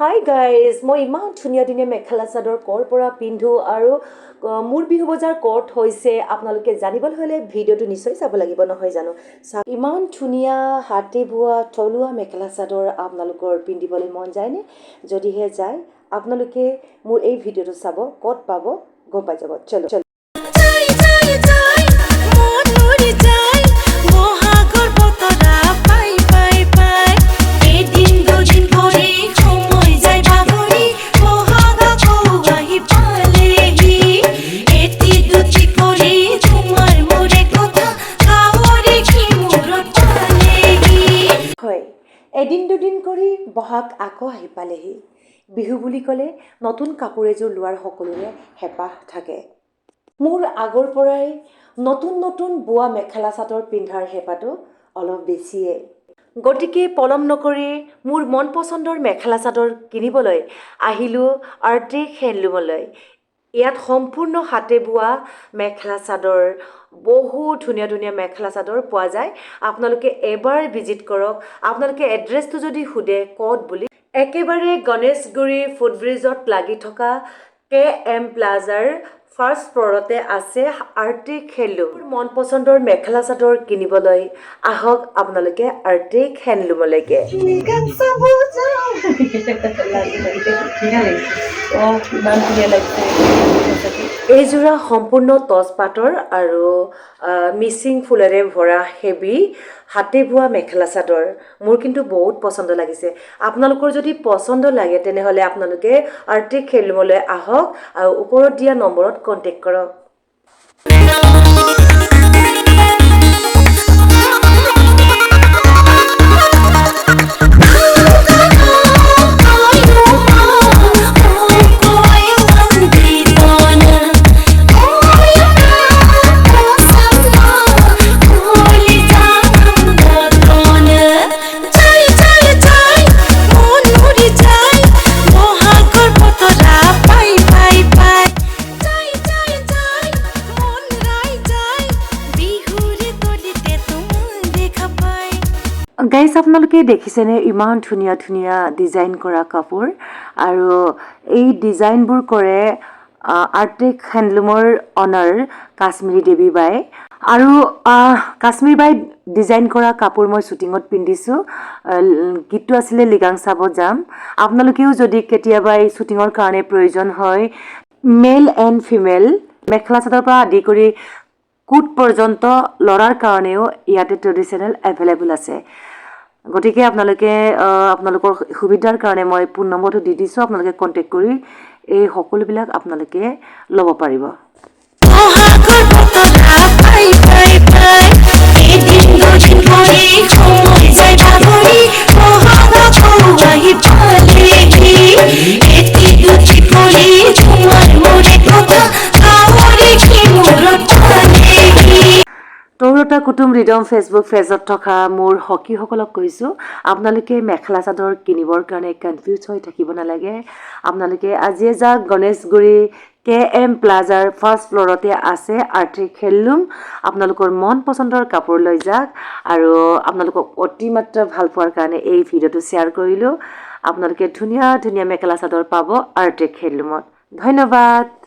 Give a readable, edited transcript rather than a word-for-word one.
Hi guys, মই ইমান ধুনীয়া ধুনীয়া মেখেলা চাদৰ ক'ৰ পৰা পিন্ধো আৰু মোৰ বিহু বজাৰ ক'ত হৈছে আপোনালোকে জানিবলৈ হ'লে ভিডিঅ'টো নিশ্চয় চাব লাগিব নহয় জানো। ইমান ধুনীয়া হাতে বোৱা থলুৱা মেখেলা চাদৰ আপোনালোকৰ পিন্ধিবলৈ মন যায়নে? যদিহে যায় আপোনালোকে মোৰ এই ভিডিঅ'টো চাব, ক'ত পাব গম পাই যাব। চলো চলো। এদিন দুদিন কৰি বহাগ আকৌ আহি পালেহি। বিহু বুলি ক'লে নতুন কাপোৰ এযোৰ লোৱাৰ সকলোৰে হেঁপাহ থাকে। মোৰ আগৰ পৰাই নতুন নতুন বোৱা মেখেলা চাদৰ পিন্ধাৰ হেঁপাহটো অলপ বেছিয়ে। গতিকে পলম নকৰি মোৰ মন পচন্দৰ মেখেলা চাদৰ কিনিবলৈ আহিলোঁ আৰ্টিক হেণ্ডলুমলৈ। ইয়াত সম্পূৰ্ণ হাতে বোৱা মেখেলা চাদৰ, বহুত ধুনীয়া ধুনীয়া মেখেলা চাদৰ পোৱা যায়। আপোনালোকে এবাৰ ভিজিট কৰক। আপোনালোকে এড্ৰেছটো যদি সোধে ক'ত বুলি, একেবাৰে গণেশগুৰি ফুটব্ৰিজত লাগি থকা KM প্লাজাৰ ফাৰ্ষ্ট ফ্ল'ৰতে আছে আৰ্টিক হেণ্ডলুম। মন পচন্দৰ মেখেলা চাদৰ কিনিবলৈ আহক আপোনালোকে আৰ্টিক হেণ্ডলুমলৈকে। এইযোৰা সম্পূৰ্ণ টচ পাটৰ আৰু মিচিং ফুলেৰে ভৰা হেভি হাতে বোৱা মেখেলা চাদৰ। মোৰ কিন্তু বহুত পচন্দ লাগিছে। আপোনালোকৰ যদি পচন্দ লাগে তেনেহ'লে আপোনালোকে আৰ্টিক হেণ্ডলুমলৈ আহক আৰু ওপৰত দিয়া নম্বৰত কণ্টেক্ট কৰক। গাইজ, আপোনালোকে দেখিছেনে ইমান ধুনীয়া ধুনীয়া ডিজাইন কৰা কাপোৰ, আৰু এই ডিজাইনবোৰ কৰে আৰ্টিক হেণ্ডলুমৰ অনাৰ কাশ্মীৰী দেৱী বাই। আৰু কাশ্মীৰ বাই ডিজাইন কৰা কাপোৰ মই শ্বুটিঙত পিন্ধিছোঁ। গীতটো আছিলে লিগাং চাবত যাম। আপোনালোকেও যদি কেতিয়াবা এই শ্বুটিঙৰ কাৰণে প্ৰয়োজন হয়, মেল এণ্ড ফিমেল মেখেলা চাদৰ পৰা আদি কৰি কোট পৰ্যন্ত ল'ৰাৰ কাৰণেও ইয়াতে ট্ৰেডিশ্যনেল এভেইলেবল আছে। গতিকে আপোনালোকে আপোনালোকৰ সুবিধাৰ কাৰণে মই ফোন নম্বৰটো দি দিছোঁ। আপোনালোকে কণ্টেক্ট কৰি এই সকলোবিলাক আপোনালোকে ল'ব পাৰিব। তৰুলতা কুটুম ৰিদম ফেচবুক পেজত থকা মোৰ সখীসকলক কৈছোঁ, আপোনালোকে মেখেলা চাদৰ কিনিবৰ কাৰণে কনফিউজ হৈ থাকিব নালাগে। আপোনালোকে আজিয়ে যাওক, গণেশগুৰি KM প্লাজাৰ ফাৰ্ষ্ট ফ্ল'ৰতে আছে আৰ্টিক হেণ্ডলুম। আপোনালোকৰ মন পচন্দৰ কাপোৰ লৈ যাওক, আৰু আপোনালোকক অতিমাত্ৰা ভাল পোৱাৰ কাৰণে এই ভিডিঅ'টো শ্বেয়াৰ কৰিলোঁ। আপোনালোকে ধুনীয়া ধুনীয়া মেখেলা চাদৰ পাব আৰ্টিক হেণ্ডলুমত। ধন্যবাদ।